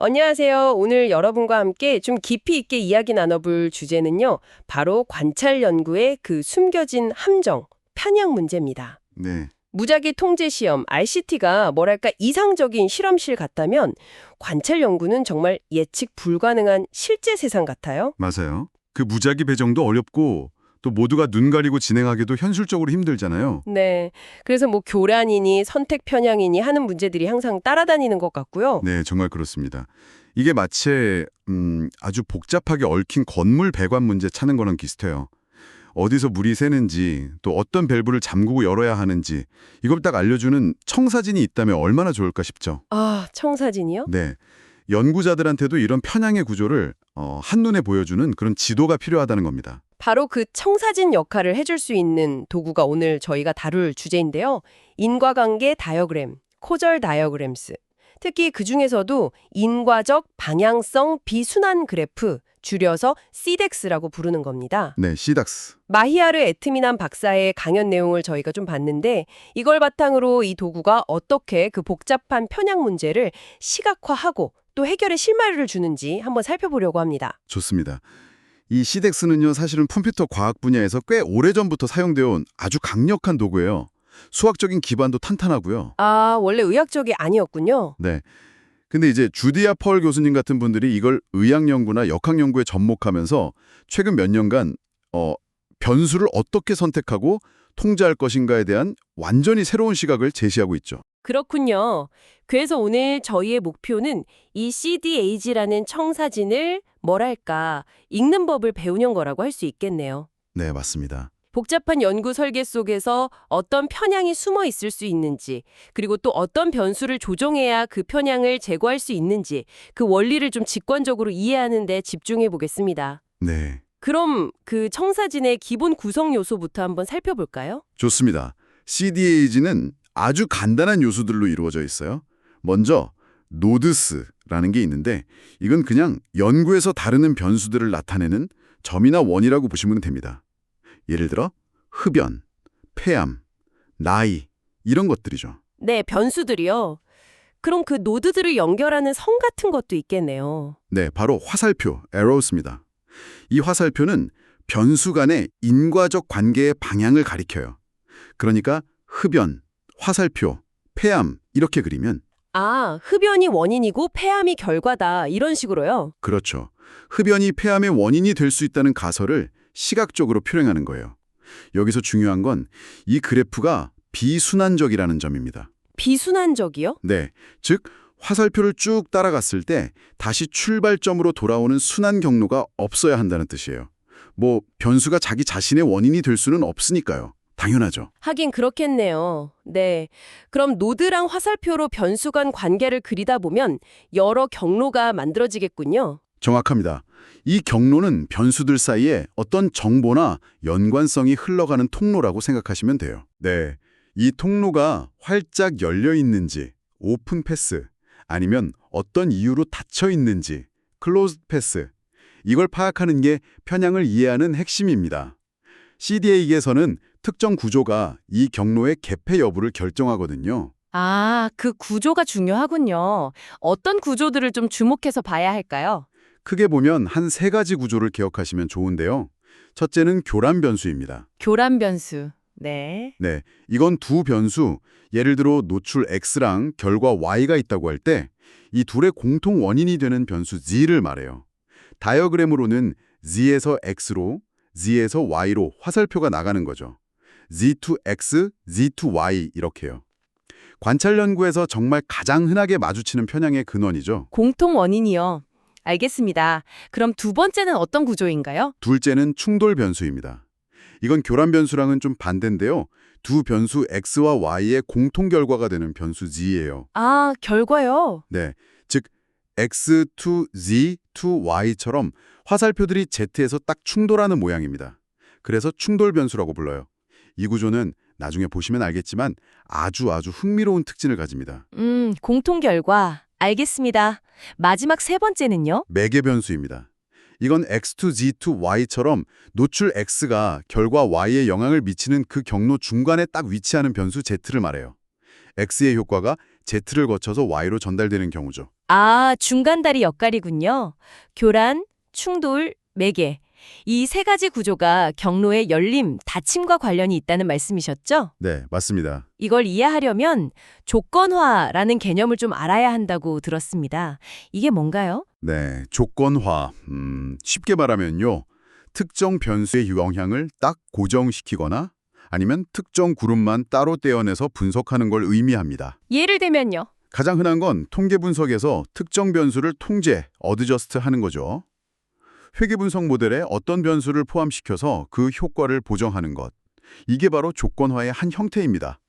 안녕하세요. 오늘 여러분과 함께 좀 깊이 있게 이야기 나눠볼 주제는요. 바로 관찰 연구의 그 숨겨진 함정, 편향 문제입니다. 네, 무작위 통제 시험, RCT가 뭐랄까 이상적인 실험실 같다면 관찰 연구는 정말 예측 불가능한 실제 세상 같아요. 맞아요. 그 무작위 배정도 어렵고 또 모두가 눈 가리고 진행하기도 현실적으로 힘들잖아요. 네. 그래서 뭐 교란이니 선택 편향이니 하는 문제들이 항상 따라다니는 것 같고요. 네, 정말 그렇습니다. 이게 마치 아주 복잡하게 얽힌 건물 배관 문제 찾는 거랑 비슷해요. 어디서 물이 새는지 또 어떤 밸브를 잠그고 열어야 하는지 이걸 딱 알려주는 청사진이 있다면 얼마나 좋을까 싶죠. 아, 청사진이요? 네, 연구자들한테도 이런 편향의 구조를 한눈에 보여주는 그런 지도가 필요하다는 겁니다. 바로 그 청사진 역할을 해줄 수 있는 도구가 오늘 저희가 다룰 주제인데요. 인과관계 다이어그램, 코절 다이어그램스. 특히 그중에서도 인과적 방향성 비순환 그래프, 줄여서 CDEX라고 부르는 겁니다. 네, 시닥스. 마히아르 에트미난 박사의 강연 내용을 저희가 좀 봤는데 이걸 바탕으로 이 도구가 어떻게 그 복잡한 편향 문제를 시각화하고 또 해결의 실마리를 주는지 한번 살펴보려고 합니다. 좋습니다. 이 시덱스는요, 사실은 컴퓨터 과학 분야에서 꽤 오래전부터 사용되어 온 아주 강력한 도구예요. 수학적인 기반도 탄탄하고요. 아, 원래 의학적이 아니었군요. 네. 근데 이제 주디아 펄 교수님 같은 분들이 이걸 의학 연구나 역학 연구에 접목하면서 최근 몇 년간 변수를 어떻게 선택하고 통제할 것인가에 대한 완전히 새로운 시각을 제시하고 있죠. 그렇군요. 그래서 오늘 저희의 목표는 이 CDAG라는 청사진을 뭐랄까 읽는 법을 배우는 거라고 할 수 있겠네요. 네, 맞습니다. 복잡한 연구 설계 속에서 어떤 편향이 숨어 있을 수 있는지, 그리고 또 어떤 변수를 조정해야 그 편향을 제거할 수 있는지, 그 원리를 좀 직관적으로 이해하는 데 집중해 보겠습니다. 네, 그럼 그 청사진의 기본 구성 요소부터 한번 살펴볼까요? 좋습니다. CDAG는 아주 간단한 요소들로 이루어져 있어요. 먼저 노드스라는 게 있는데 이건 그냥 연구에서 다루는 변수들을 나타내는 점이나 원이라고 보시면 됩니다. 예를 들어 흡연, 폐암, 나이 이런 것들이죠. 네, 변수들이요. 그럼 그 노드들을 연결하는 선 같은 것도 있겠네요. 네, 바로 화살표, arrows입니다. 이 화살표는 변수 간의 인과적 관계의 방향을 가리켜요. 그러니까 흡연, 화살표, 폐암 이렇게 그리면 아, 흡연이 원인이고 폐암이 결과다. 이런 식으로요. 그렇죠. 흡연이 폐암의 원인이 될 수 있다는 가설을 시각적으로 표현하는 거예요. 여기서 중요한 건 이 그래프가 비순환적이라는 점입니다. 비순환적이요? 네, 즉 화살표를 쭉 따라갔을 때 다시 출발점으로 돌아오는 순환 경로가 없어야 한다는 뜻이에요. 뭐 변수가 자기 자신의 원인이 될 수는 없으니까요. 당연하죠. 하긴 그렇겠네요. 네. 그럼 노드랑 화살표로 변수 간 관계를 그리다 보면 여러 경로가 만들어지겠군요. 정확합니다. 이 경로는 변수들 사이에 어떤 정보나 연관성이 흘러가는 통로라고 생각하시면 돼요. 네, 이 통로가 활짝 열려 있는지, 오픈 패스, 아니면 어떤 이유로 닫혀 있는지, 클로즈 패스, 이걸 파악하는 게 편향을 이해하는 핵심입니다. CDA에서는 특정 구조가 이 경로의 개폐 여부를 결정하거든요. 아, 그 구조가 중요하군요. 어떤 구조들을 좀 주목해서 봐야 할까요? 크게 보면 한 세 가지 구조를 기억하시면 좋은데요. 첫째는 교란 변수입니다. 교란 변수. 네. 네, 이건 두 변수, 예를 들어 노출 X랑 결과 Y가 있다고 할 때 이 둘의 공통 원인이 되는 변수 Z를 말해요. 다이어그램으로는 Z에서 X로, Z에서 Y로 화살표가 나가는 거죠. Z to X, Z to Y 이렇게요. 관찰 연구에서 정말 가장 흔하게 마주치는 편향의 근원이죠. 공통 원인이요. 알겠습니다. 그럼 두 번째는 어떤 구조인가요? 둘째는 충돌 변수입니다. 이건 교란 변수랑은 좀 반대인데요. 두 변수 X와 Y의 공통 결과가 되는 변수 Z예요. 아, 결과요. 네, 즉 X to Z to Y처럼 화살표들이 Z에서 딱 충돌하는 모양입니다. 그래서 충돌 변수라고 불러요. 이 구조는 나중에 보시면 알겠지만 아주 흥미로운 특징을 가집니다. 공통 결과. 알겠습니다. 마지막 세 번째는요? 매개 변수입니다. 이건 X to Z to Y처럼 노출 X가 결과 Y에 영향을 미치는 그 경로 중간에 딱 위치하는 변수 Z를 말해요. X의 효과가 Z를 거쳐서 Y로 전달되는 경우죠. 아, 중간다리 역할이군요. 교란, 충돌, 매개. 이 세 가지 구조가 경로의 열림, 닫힘과 관련이 있다는 말씀이셨죠? 네, 맞습니다. 이걸 이해하려면 조건화라는 개념을 좀 알아야 한다고 들었습니다. 이게 뭔가요? 네, 조건화. 쉽게 말하면요. 특정 변수의 영향을 딱 고정시키거나 아니면 특정 그룹만 따로 떼어내서 분석하는 걸 의미합니다. 예를 들면요. 가장 흔한 건 통계 분석에서 특정 변수를 통제, 어드저스트 하는 거죠. 회계 분석 모델에 어떤 변수를 포함시켜서 그 효과를 보정하는 것. 이게 바로 조건화의 한 형태입니다.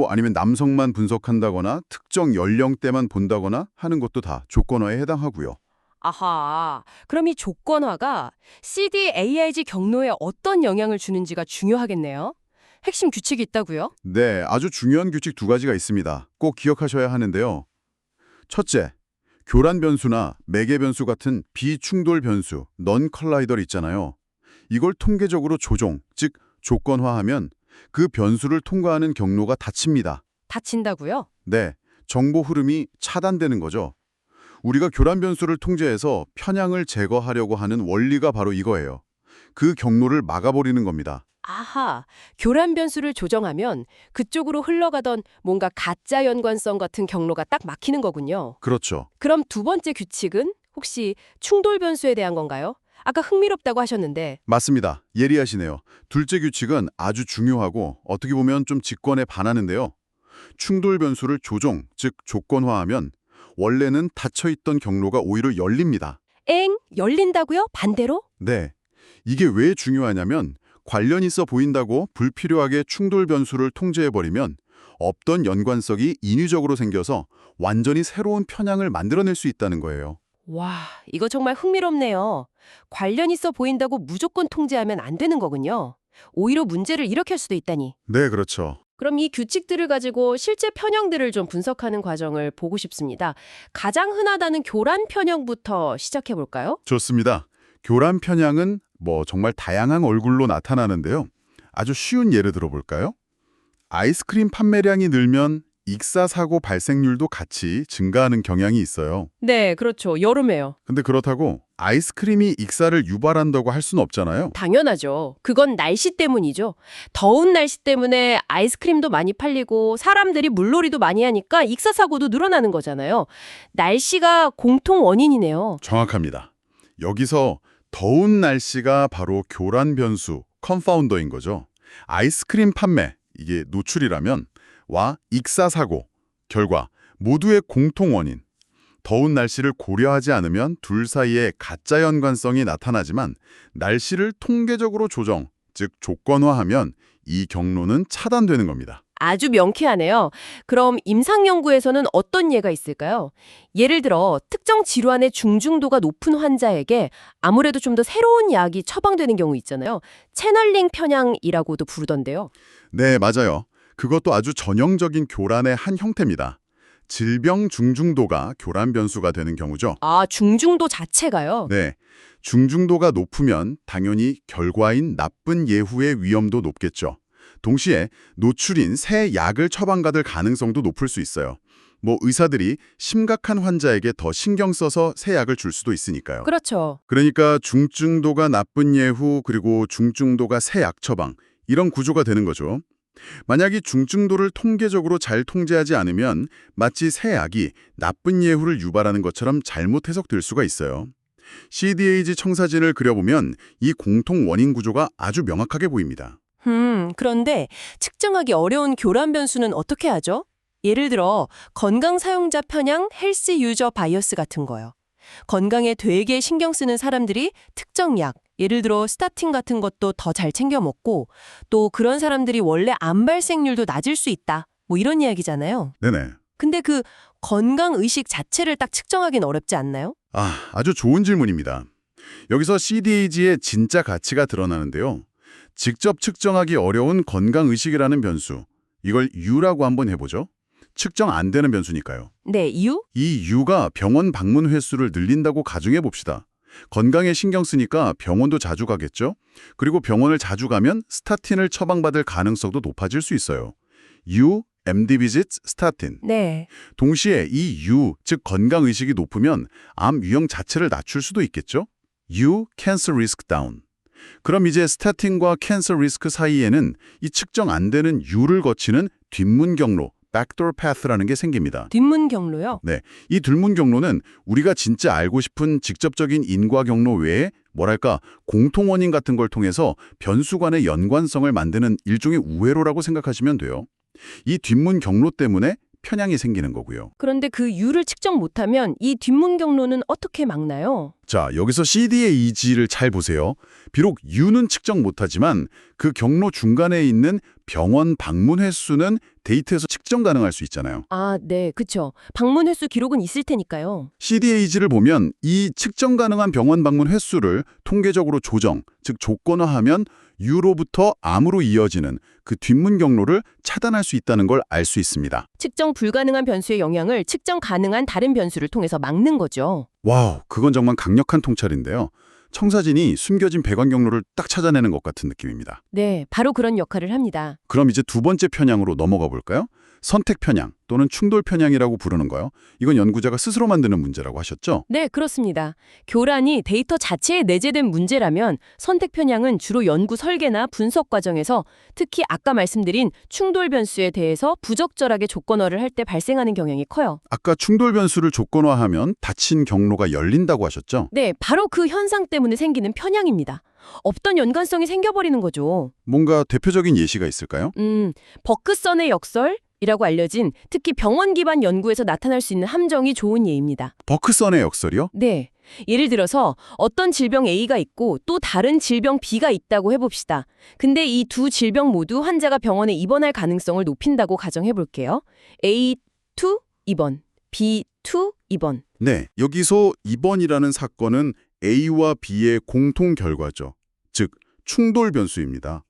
아니면 남성만 분석한다거나 특정 연령대만 본다거나 하는 것도 다 조건화에 해당하고요. 아하, 그럼 이 조건화가 CDAIG 경로에 어떤 영향을 주는지가 중요하겠네요. 핵심 규칙이 있다고요? 네, 아주 중요한 규칙 두 가지가 있습니다. 꼭 기억하셔야 하는데요. 첫째, 교란 변수나 매개 변수 같은 비충돌 변수, 넌 컬라이덜 있잖아요. 이걸 통계적으로 조종, 즉 조건화하면 그 변수를 통과하는 경로가 닫힙니다. 다친다고요? 네, 정보 흐름이 차단되는 거죠. 우리가 교란 변수를 통제해서 편향을 제거하려고 하는 원리가 바로 이거예요. 그 경로를 막아버리는 겁니다. 아하, 교란 변수를 조정하면 그쪽으로 흘러가던 뭔가 가짜 연관성 같은 경로가 딱 막히는 거군요. 그렇죠. 그럼 두 번째 규칙은 혹시 충돌 변수에 대한 건가요? 아까 흥미롭다고 하셨는데. 맞습니다. 예리하시네요. 둘째 규칙은 아주 중요하고 어떻게 보면 좀 직권에 반하는데요. 충돌 변수를 조종, 즉 조건화하면 원래는 닫혀있던 경로가 오히려 열립니다. 열린다고요? 반대로? 네. 이게 왜 중요하냐면 관련 있어 보인다고 불필요하게 충돌 변수를 통제해버리면 없던 연관성이 인위적으로 생겨서 완전히 새로운 편향을 만들어낼 수 있다는 거예요. 와, 이거 정말 흥미롭네요. 관련 있어 보인다고 무조건 통제하면 안 되는 거군요. 오히려 문제를 일으킬 수도 있다니. 네, 그렇죠. 그럼 이 규칙들을 가지고 실제 편향들을 좀 분석하는 과정을 보고 싶습니다. 가장 흔하다는 교란 편향부터 시작해 볼까요? 좋습니다. 교란 편향은 정말 다양한 얼굴로 나타나는데요. 아주 쉬운 예를 들어볼까요? 아이스크림 판매량이 늘면 익사사고 발생률도 같이 증가하는 경향이 있어요. 네, 그렇죠. 여름에요. 근데 그렇다고 아이스크림이 익사를 유발한다고 할 수는 없잖아요. 당연하죠. 그건 날씨 때문이죠. 더운 날씨 때문에 아이스크림도 많이 팔리고 사람들이 물놀이도 많이 하니까 익사사고도 늘어나는 거잖아요. 날씨가 공통 원인이네요. 정확합니다. 여기서 더운 날씨가 바로 교란 변수, 컨파운더인 거죠. 아이스크림 판매, 이게 노출이라면 와 익사사고, 결과 모두의 공통 원인. 더운 날씨를 고려하지 않으면 둘 사이에 가짜 연관성이 나타나지만 날씨를 통계적으로 조정, 즉 조건화하면 이 경로는 차단되는 겁니다. 아주 명쾌하네요. 그럼 임상연구에서는 어떤 예가 있을까요? 예를 들어 특정 질환의 중증도가 높은 환자에게 아무래도 좀 더 새로운 약이 처방되는 경우 있잖아요. 채널링 편향이라고도 부르던데요. 네, 맞아요. 그것도 아주 전형적인 교란의 한 형태입니다. 질병 중증도가 교란 변수가 되는 경우죠. 아, 중증도 자체가요? 네, 중증도가 높으면 당연히 결과인 나쁜 예후의 위험도 높겠죠. 동시에 노출인 새 약을 처방받을 가능성도 높을 수 있어요. 의사들이 심각한 환자에게 더 신경 써서 새 약을 줄 수도 있으니까요. 그렇죠. 그러니까 중증도가 나쁜 예후 그리고 중증도가 새 약 처방 이런 구조가 되는 거죠. 만약 이 중증도를 통계적으로 잘 통제하지 않으면 마치 새 약이 나쁜 예후를 유발하는 것처럼 잘못 해석될 수가 있어요. CDAG 청사진을 그려보면 이 공통 원인 구조가 아주 명확하게 보입니다. 그런데 측정하기 어려운 교란 변수는 어떻게 하죠? 예를 들어 건강 사용자 편향 헬스 유저 바이어스 같은 거요. 건강에 되게 신경 쓰는 사람들이 특정 약, 예를 들어 스타틴 같은 것도 더 잘 챙겨 먹고 또 그런 사람들이 원래 암 발생률도 낮을 수 있다. 이런 이야기잖아요. 네네. 근데 그 건강의식 자체를 딱 측정하긴 어렵지 않나요? 아주 좋은 질문입니다. 여기서 CDAG의 진짜 가치가 드러나는데요. 직접 측정하기 어려운 건강의식이라는 변수, 이걸 U라고 한번 해보죠. 측정 안 되는 변수니까요. 네, 이유? 이 U가 병원 방문 횟수를 늘린다고 가정해 봅시다. 건강에 신경 쓰니까 병원도 자주 가겠죠? 그리고 병원을 자주 가면 스타틴을 처방받을 가능성도 높아질 수 있어요. U, MD visits statin. 네. 동시에 이 U, 즉 건강의식이 높으면 암 유형 자체를 낮출 수도 있겠죠? U, cancer risk down. 그럼 이제 스타틴과 캔서 리스크 사이에는 이 측정 안 되는 U를 거치는 뒷문 경로, backdoor path라는 게 생깁니다. 뒷문 경로요? 네, 이 뒷문 경로는 우리가 진짜 알고 싶은 직접적인 인과 경로 외에 뭐랄까 공통 원인 같은 걸 통해서 변수 간의 연관성을 만드는 일종의 우회로라고 생각하시면 돼요. 이 뒷문 경로 때문에 편향이 생기는 거고요. 그런데 그 U를 측정 못하면 이 뒷문 경로는 어떻게 막나요? 자, 여기서 CD의 이지를 잘 보세요. 비록 U는 측정 못하지만 그 경로 중간에 있는 병원 방문 횟수는 데이터에서 측정 가능할 수 있잖아요. 아, 네, 그쵸. 방문 횟수 기록은 있을 테니까요. CDAG를 보면 이 측정 가능한 병원 방문 횟수를 통계적으로 조정, 즉 조건화하면 U로부터 암으로 이어지는 그 뒷문 경로를 차단할 수 있다는 걸 알 수 있습니다. 측정 불가능한 변수의 영향을 측정 가능한 다른 변수를 통해서 막는 거죠. 와우, 그건 정말 강력한 통찰인데요. 청사진이 숨겨진 배관 경로를 딱 찾아내는 것 같은 느낌입니다. 네, 바로 그런 역할을 합니다. 그럼 이제 두 번째 편향으로 넘어가 볼까요? 선택 편향 또는 충돌 편향이라고 부르는 거요. 이건 연구자가 스스로 만드는 문제라고 하셨죠? 네, 그렇습니다. 교란이 데이터 자체에 내재된 문제라면 선택 편향은 주로 연구 설계나 분석 과정에서 특히 아까 말씀드린 충돌 변수에 대해서 부적절하게 조건화를 할 때 발생하는 경향이 커요. 아까 충돌 변수를 조건화하면 닫힌 경로가 열린다고 하셨죠? 네, 바로 그 현상 때문에 생기는 편향입니다. 없던 연관성이 생겨버리는 거죠. 뭔가 대표적인 예시가 있을까요? 버크선의 역설이라고 알려진 특히 병원 기반 연구에서 나타날 수 있는 함정이 좋은 예입니다. 버크선의 역설이요? 네. 예를 들어서 어떤 질병 A가 있고 또 다른 질병 B가 있다고 해봅시다. 근데 이 두 질병 모두 환자가 병원에 입원할 가능성을 높인다고 가정해볼게요. A2 입원, B2 입원. 네, 여기서 2번이라는 사건은 A와 B의 공통 결과죠. 즉, 충돌 변수입니다.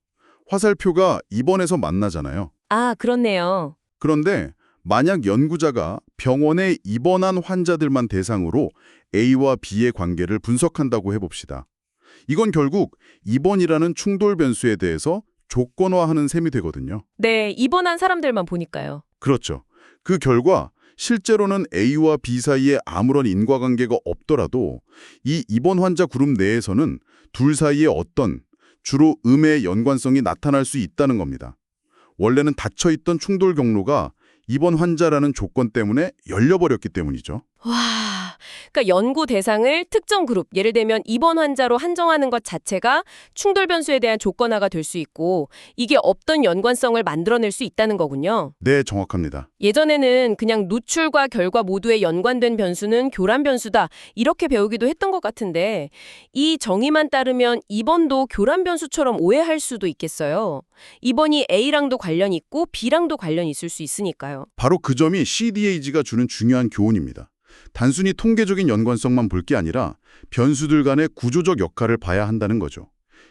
화살표가 2번에서 만나잖아요. 아, 그렇네요. 그런데 만약 연구자가 병원에 입원한 환자들만 대상으로 A와 B의 관계를 분석한다고 해봅시다. 이건 결국 2번이라는 충돌 변수에 대해서 조건화하는 셈이 되거든요. 네, 입원한 사람들만 보니까요. 그렇죠. 그 결과 실제로는 A와 B 사이에 아무런 인과관계가 없더라도 이 입원 환자 그룹 내에서는 둘 사이에 어떤 주로 음의 연관성이 나타날 수 있다는 겁니다. 원래는 닫혀있던 충돌 경로가 입원 환자라는 조건 때문에 열려버렸기 때문이죠. 와, 그러니까 연구 대상을 특정 그룹, 예를 들면 입원 환자로 한정하는 것 자체가 충돌 변수에 대한 조건화가 될 수 있고 이게 없던 연관성을 만들어낼 수 있다는 거군요. 네, 정확합니다. 예전에는 그냥 노출과 결과 모두에 연관된 변수는 교란 변수다 이렇게 배우기도 했던 것 같은데 이 정의만 따르면 2번도 교란 변수처럼 오해할 수도 있겠어요. 2번이 A랑도 관련이 있고 B랑도 관련이 있을 수 있으니까요. 바로 그 점이 CDAG가 주는 중요한 교훈입니다. 단순히 통계적인 연관성만 볼 게 아니라 변수들 간의 구조적 역할을 봐야 한다는 거죠.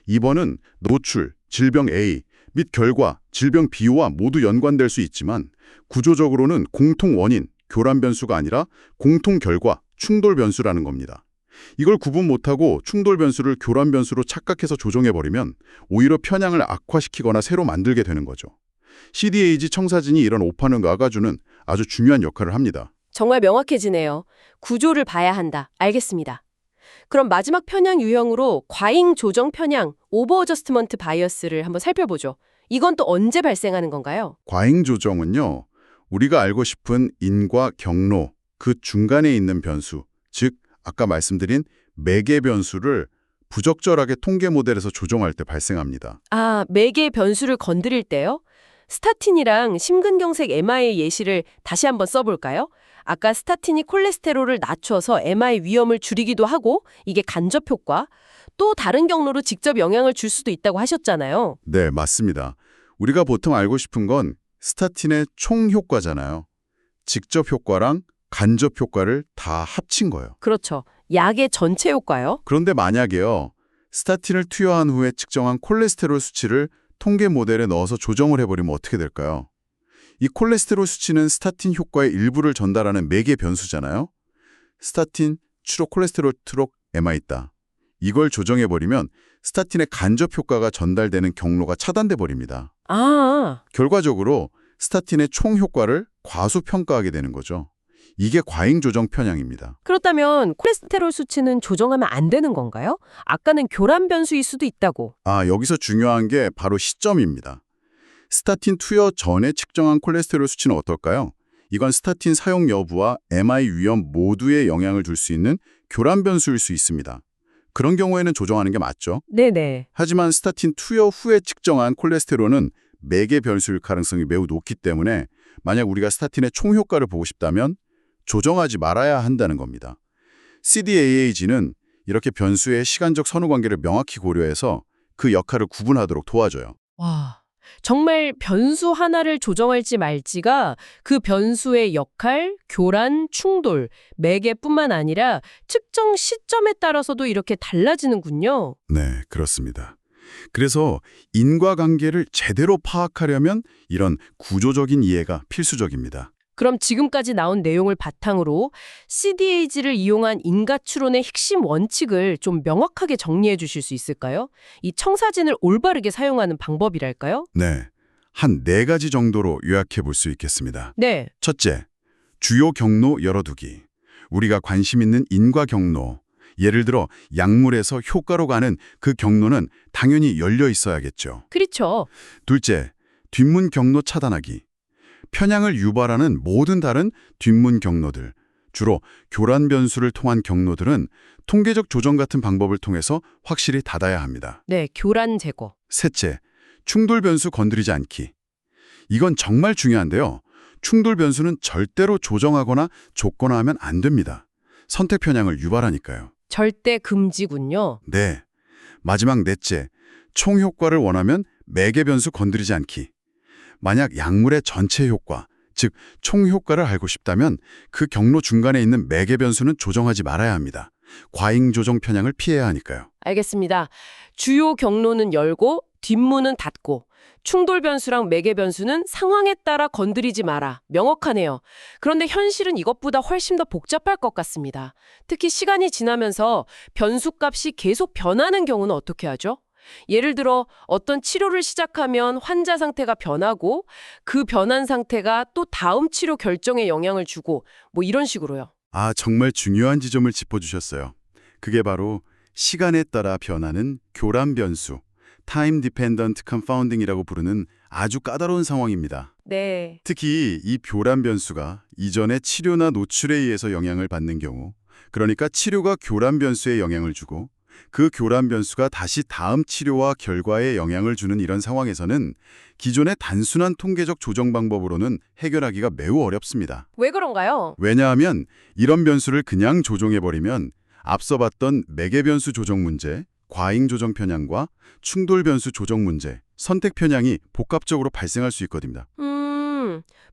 2번은 노출, 질병 A 및 결과, 질병 B와 모두 연관될 수 있지만 구조적으로는 공통 원인, 교란 변수가 아니라 공통 결과, 충돌 변수라는 겁니다. 이걸 구분 못하고 충돌 변수를 교란 변수로 착각해서 조정해버리면 오히려 편향을 악화시키거나 새로 만들게 되는 거죠. CDAG 청사진이 이런 오판을 막아주는 아주 중요한 역할을 합니다. 정말 명확해지네요. 구조를 봐야 한다. 알겠습니다. 그럼 마지막 편향 유형으로 과잉 조정 편향, 오버 어저스트먼트 바이어스를 한번 살펴보죠. 이건 또 언제 발생하는 건가요? 과잉 조정은요, 우리가 알고 싶은 인과 경로, 그 중간에 있는 변수, 즉 아까 말씀드린 매개 변수를 부적절하게 통계 모델에서 조정할 때 발생합니다. 아, 매개 변수를 건드릴 때요? 스타틴이랑 심근경색 MI의 예시를 다시 한번 써볼까요? 아까 스타틴이 콜레스테롤을 낮춰서 MI 위험을 줄이기도 하고 이게 간접 효과, 또 다른 경로로 직접 영향을 줄 수도 있다고 하셨잖아요. 네, 맞습니다. 우리가 보통 알고 싶은 건 스타틴의 총 효과잖아요. 직접 효과랑 간접 효과를 다 합친 거예요. 그렇죠. 약의 전체 효과요? 그런데 만약에요, 스타틴을 투여한 후에 측정한 콜레스테롤 수치를 통계 모델에 넣어서 조정을 해버리면 어떻게 될까요? 이 콜레스테롤 수치는 스타틴 효과의 일부를 전달하는 매개 변수잖아요. 스타틴 추록 콜레스테롤 트록 MI 있다. 이걸 조정해버리면 스타틴의 간접 효과가 전달되는 경로가 차단돼 버립니다. 아, 결과적으로 스타틴의 총 효과를 과소평가하게 되는 거죠. 이게 과잉 조정 편향입니다. 그렇다면 콜레스테롤 수치는 조정하면 안 되는 건가요? 아까는 교란 변수일 수도 있다고. 여기서 중요한 게 바로 시점입니다. 스타틴 투여 전에 측정한 콜레스테롤 수치는 어떨까요? 이건 스타틴 사용 여부와 MI 위험 모두에 영향을 줄 수 있는 교란 변수일 수 있습니다. 그런 경우에는 조정하는 게 맞죠. 네네. 하지만 스타틴 투여 후에 측정한 콜레스테롤은 매개 변수일 가능성이 매우 높기 때문에 만약 우리가 스타틴의 총 효과를 보고 싶다면 조정하지 말아야 한다는 겁니다. CDAAG는 이렇게 변수의 시간적 선후관계를 명확히 고려해서 그 역할을 구분하도록 도와줘요. 와, 정말 변수 하나를 조정할지 말지가 그 변수의 역할, 교란, 충돌, 매개뿐만 아니라 측정 시점에 따라서도 이렇게 달라지는군요. 네, 그렇습니다. 그래서 인과관계를 제대로 파악하려면 이런 구조적인 이해가 필수적입니다. 그럼 지금까지 나온 내용을 바탕으로 CDAG를 이용한 인과추론의 핵심 원칙을 좀 명확하게 정리해 주실 수 있을까요? 이 청사진을 올바르게 사용하는 방법이랄까요? 네, 한 4가지 정도로 요약해 볼 수 있겠습니다. 네. 첫째, 주요 경로 열어두기. 우리가 관심 있는 인과 경로. 예를 들어 약물에서 효과로 가는 그 경로는 당연히 열려 있어야겠죠. 그렇죠. 둘째, 뒷문 경로 차단하기. 편향을 유발하는 모든 다른 뒷문 경로들, 주로 교란 변수를 통한 경로들은 통계적 조정 같은 방법을 통해서 확실히 닫아야 합니다. 네, 교란 제거. 셋째, 충돌 변수 건드리지 않기. 이건 정말 중요한데요. 충돌 변수는 절대로 조정하거나 줬거나 하면 안 됩니다. 선택 편향을 유발하니까요. 절대 금지군요. 네. 마지막 넷째, 총 효과를 원하면 매개 변수 건드리지 않기. 만약 약물의 전체 효과, 즉 총 효과를 알고 싶다면 그 경로 중간에 있는 매개 변수는 조정하지 말아야 합니다. 과잉 조정 편향을 피해야 하니까요. 알겠습니다. 주요 경로는 열고 뒷문은 닫고 충돌 변수랑 매개 변수는 상황에 따라 건드리지 마라. 명확하네요. 그런데 현실은 이것보다 훨씬 더 복잡할 것 같습니다. 특히 시간이 지나면서 변수 값이 계속 변하는 경우는 어떻게 하죠? 예를 들어 어떤 치료를 시작하면 환자 상태가 변하고 그 변한 상태가 또 다음 치료 결정에 영향을 주고 뭐 이런 식으로요. 정말 중요한 지점을 짚어주셨어요. 그게 바로 시간에 따라 변하는 교란 변수, Time Dependent Confounding이라고 부르는 아주 까다로운 상황입니다. 네. 특히 이 교란 변수가 이전의 치료나 노출에 의해서 영향을 받는 경우, 그러니까 치료가 교란 변수에 영향을 주고 그 교란 변수가 다시 다음 치료와 결과에 영향을 주는 이런 상황에서는 기존의 단순한 통계적 조정 방법으로는 해결하기가 매우 어렵습니다. 왜 그런가요? 왜냐하면 이런 변수를 그냥 조정해버리면 앞서 봤던 매개 변수 조정 문제, 과잉 조정 편향과 충돌 변수 조정 문제, 선택 편향이 복합적으로 발생할 수 있거든요.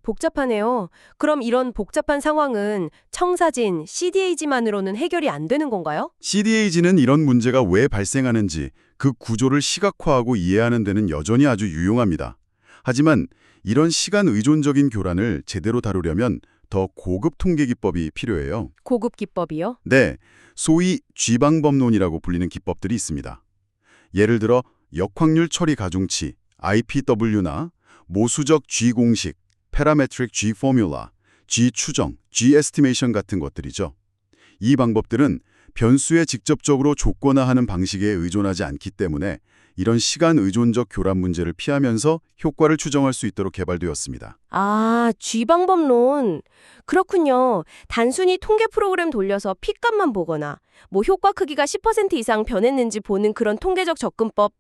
복잡하네요. 그럼 이런 복잡한 상황은 청사진, CDAG만으로는 해결이 안 되는 건가요? CDAG는 이런 문제가 왜 발생하는지 그 구조를 시각화하고 이해하는 데는 여전히 아주 유용합니다. 하지만 이런 시간 의존적인 교란을 제대로 다루려면 더 고급 통계 기법이 필요해요. 고급 기법이요? 네, 소위 G방법론이라고 불리는 기법들이 있습니다. 예를 들어 역확률 처리 가중치, IPW나 모수적 G공식, Parametric G-Formula, G-추정, G-Estimation 같은 것들이죠. 이 방법들은 변수에 직접적으로 줬거나하는 방식에 의존하지 않기 때문에 이런 시간 의존적 교란 문제를 피하면서 효과를 추정할 수 있도록 개발되었습니다. G방법론. 그렇군요. 단순히 통계 프로그램 돌려서 P값만 보거나 뭐 효과 크기가 10% 이상 변했는지 보는 그런 통계적 접근법,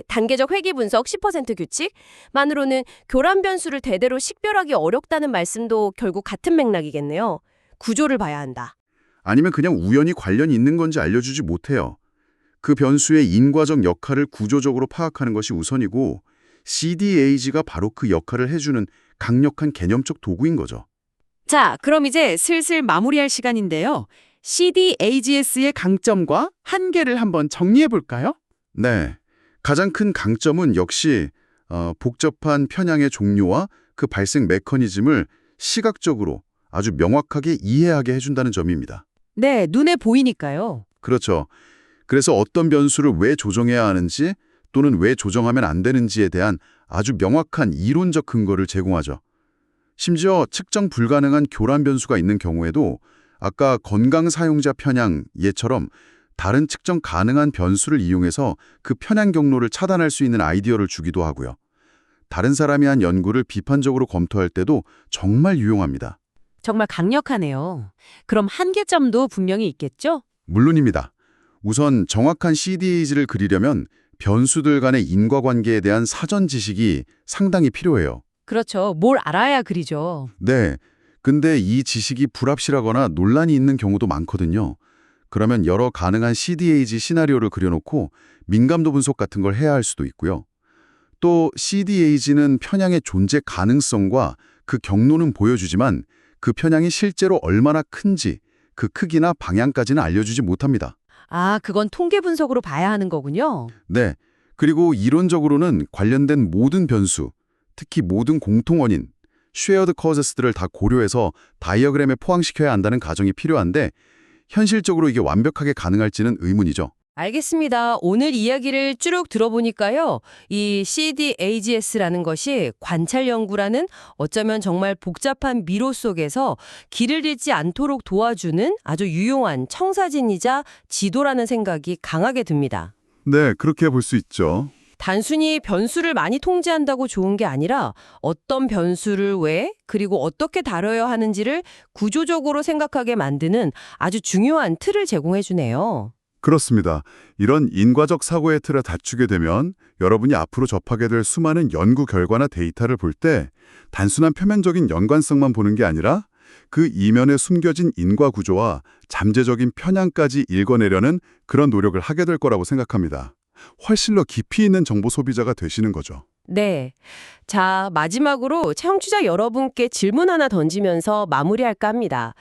단계적 회귀 분석 10% 규칙만으로는 교란 변수를 대대로 식별하기 어렵다는 말씀도 결국 같은 맥락이겠네요. 구조를 봐야 한다. 아니면 그냥 우연히 관련이 있는 건지 알려주지 못해요. 그 변수의 인과적 역할을 구조적으로 파악하는 것이 우선이고 CDAG가 바로 그 역할을 해주는 강력한 개념적 도구인 거죠. 자, 그럼 이제 슬슬 마무리할 시간인데요. CDAGS의 강점과 한계를 한번 정리해 볼까요? 네, 가장 큰 강점은 역시 복잡한 편향의 종류와 그 발생 메커니즘을 시각적으로 아주 명확하게 이해하게 해준다는 점입니다. 네, 눈에 보이니까요. 그렇죠. 그래서 어떤 변수를 왜 조정해야 하는지 또는 왜 조정하면 안 되는지에 대한 아주 명확한 이론적 근거를 제공하죠. 심지어 측정 불가능한 교란 변수가 있는 경우에도 아까 건강 사용자 편향 예처럼 다른 측정 가능한 변수를 이용해서 그 편향 경로를 차단할 수 있는 아이디어를 주기도 하고요. 다른 사람이 한 연구를 비판적으로 검토할 때도 정말 유용합니다. 정말 강력하네요. 그럼 한계점도 분명히 있겠죠? 물론입니다. 우선 정확한 CDAG를 그리려면 변수들 간의 인과관계에 대한 사전 지식이 상당히 필요해요. 그렇죠. 뭘 알아야 그리죠. 네. 근데 이 지식이 불합실하거나 논란이 있는 경우도 많거든요. 그러면 여러 가능한 CDAG 시나리오를 그려놓고 민감도 분석 같은 걸 해야 할 수도 있고요. 또 CDAG는 편향의 존재 가능성과 그 경로는 보여주지만 그 편향이 실제로 얼마나 큰지 그 크기나 방향까지는 알려주지 못합니다. 아, 그건 통계 분석으로 봐야 하는 거군요. 네. 그리고 이론적으로는 관련된 모든 변수, 특히 모든 공통원인, 쉐어드 커즈스들을 다 고려해서 다이어그램에 포함시켜야 한다는 가정이 필요한데 현실적으로 이게 완벽하게 가능할지는 의문이죠. 알겠습니다. 오늘 이야기를 쭉 들어보니까요. 이 CDAGS라는 것이 관찰 연구라는 어쩌면 정말 복잡한 미로 속에서 길을 잃지 않도록 도와주는 아주 유용한 청사진이자 지도라는 생각이 강하게 듭니다. 네, 그렇게 볼 수 있죠. 단순히 변수를 많이 통제한다고 좋은 게 아니라 어떤 변수를 왜 그리고 어떻게 다뤄야 하는지를 구조적으로 생각하게 만드는 아주 중요한 틀을 제공해 주네요. 그렇습니다. 이런 인과적 사고의 틀을 갖추게 되면 여러분이 앞으로 접하게 될 수많은 연구 결과나 데이터를 볼 때 단순한 표면적인 연관성만 보는 게 아니라 그 이면에 숨겨진 인과 구조와 잠재적인 편향까지 읽어내려는 그런 노력을 하게 될 거라고 생각합니다. 훨씬 더 깊이 있는 정보 소비자가 되시는 거죠. 네. 자, 마지막으로 청취자 여러분께 질문 하나 던지면서 마무리할까 합니다.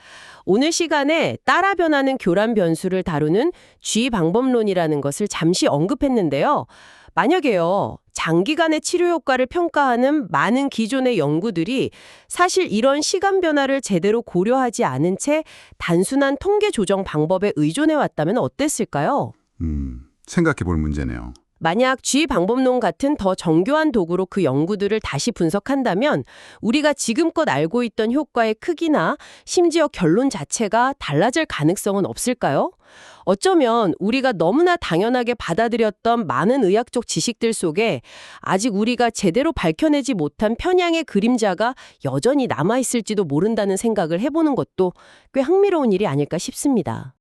오늘 시간에 따라 변하는 교란 변수를 다루는 G 방법론이라는 것을 잠시 언급했는데요. 만약에요, 장기간의 치료 효과를 평가하는 많은 기존의 연구들이 사실 이런 시간 변화를 제대로 고려하지 않은 채 단순한 통계 조정 방법에 의존해 왔다면 어땠을까요? 생각해 볼 문제네요. 만약 G 방법론 같은 더 정교한 도구로 그 연구들을 다시 분석한다면 우리가 지금껏 알고 있던 효과의 크기나 심지어 결론 자체가 달라질 가능성은 없을까요? 어쩌면 우리가 너무나 당연하게 받아들였던 많은 의학적 지식들 속에 아직 우리가 제대로 밝혀내지 못한 편향의 그림자가 여전히 남아있을지도 모른다는 생각을 해보는 것도 꽤 흥미로운 일이 아닐까 싶습니다.